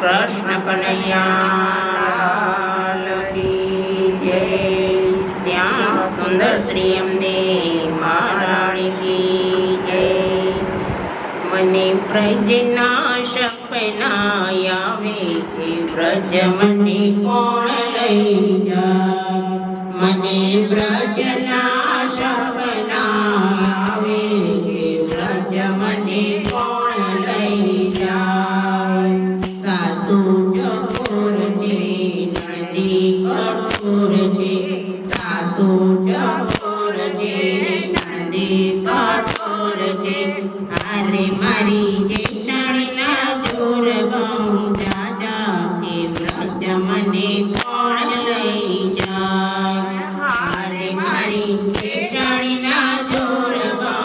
કૃષ્ણ કનૈયા જય શ્યામ સુંદર શ્રી અમને મહારાણી કી જય। મને પ્રજના સપના આવે એ વ્રજ મને કોણ લઈ જાય। મને વ્રજના સપના આવે એ વ્રજ મને કોણ લઈ જાય। સાધુ ચકોર છે નદી કઠોર છે, સાધુ ચકોર છે નદી કઠોર છે। હારે મારી જેઠાણીના જોર બહુ જાજા કે વ્રજ મને કોણ લઈ જાય। હારે મારી જેઠાણીના જોર બહુ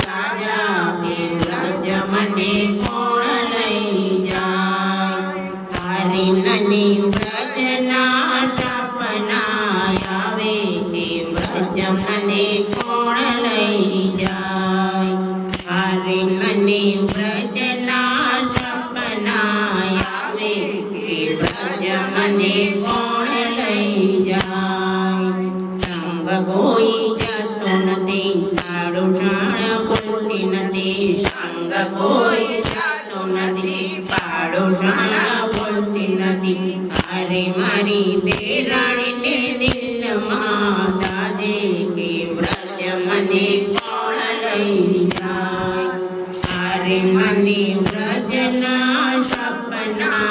જાજા કે વ્રજ મને કોણ લઈ જાય। હારે મને વ્રજના સપના આવે કે વ્રજ મને કોણ લઈ જાય। હારે મને વ્રજના સપના આવે કે વ્રજ મને કોણ લઈ જાય। સંગ કોઈ જતો નથી તારું જાણ બોલતી નથી, સંગ કોઈ જતો નથી પાડો જાણ બોલતી નથી। હારે મારી બેરાણીને દિલમાં સાજે કે વ્રજ મને કોણ લઈ જાય। હારે મને વ્રજના સપના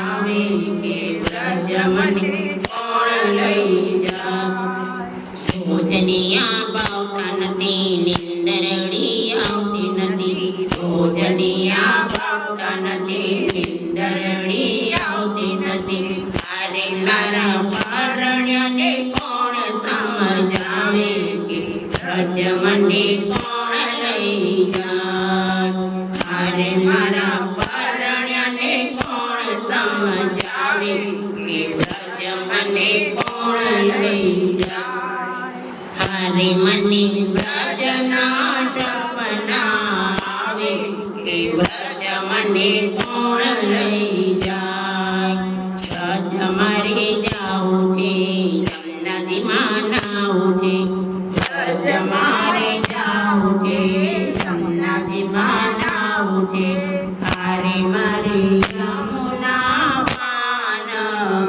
આવે કે વ્રજ મને કોણ લઈ જાય। ભોજનિયા પાવતા નથી નિંદરડી આવતી નથી, ભોજનિયા પાવતા નથી નિંદરડી આવતી નથી। હારે મારા પરણ્યને કોણ સમજાવે કે વ્રજ મને કોણ લઈ જાય। હારે મારા પરણ્યને કોણ સમજાવે કે વ્રજ મને કોણ લઈ જાય। હારે મને વ્રજના સપના આવે કે વ્રજ મને કોણ લઈ જાય। વ્રજ મારે જાવું છે નદીમાં નાવું છે, વ્રજ મારે જાવું છે નદીમાં નાવું છે। હારે મારે યમુના પાન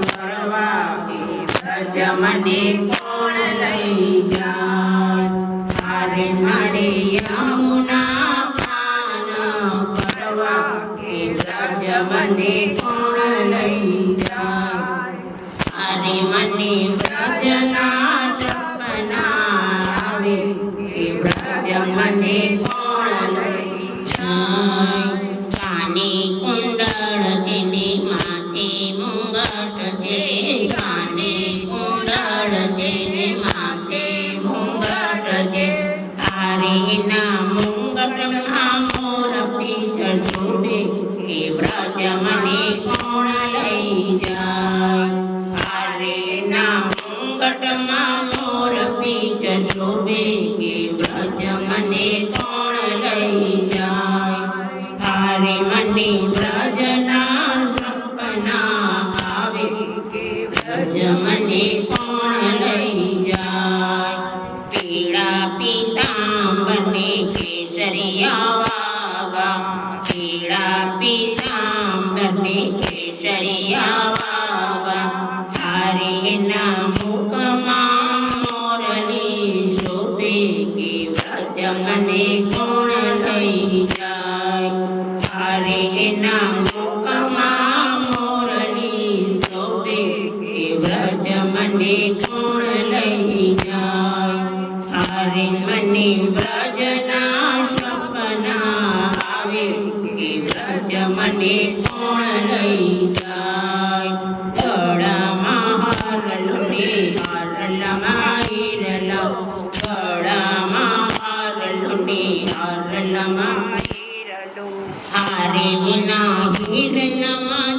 કરવા કે વ્રજ મને કોણ લઈ જાય। હારે મારે યમુના પાન કરવા કે વ્રજ મને કોણ લઈ જાય। હારે મને વ્રજના સપના આવે કે વ્રજ મને કોણ લઈ જાય। કાને કુંડળ છે ને માથે મુંગટ છે, કાને કુંડળ છે ને માથે મુંગટ છે। હારે ના મુંગટમાં મોર પીછળ શોભે કે વ્રજ મને કોણ લઈ જાય। હારે ના મુંગટમાં મોર પીછળ શોભે કે વ્રજ મને કોણ લઈ જાય। હારે મને વ્રજના સપના આવે કે વ્રજ મને કોણ લઈ જાય। પીળા પીતાંબરને કેસરિયા વાવા, પીળા પીતાંબરને કેસરિયા વાવા। હારે ના મુખમાં મોરલી શોભે કે વ્રજ મને કોણ લઈ જાય। હારે ના મુખમાં મોરલી શોભે કે વ્રજ મને કોણ લઈ જાય। હારે મને વ્રજના સપના આવે કે વ્રજ મને કોણ લઈ જાય। ગળામાં હારલો ને હારલામાં હીરલો, ગળામાં હારલો ને હારલામાં હીરલો। હારે ના હીરલામાં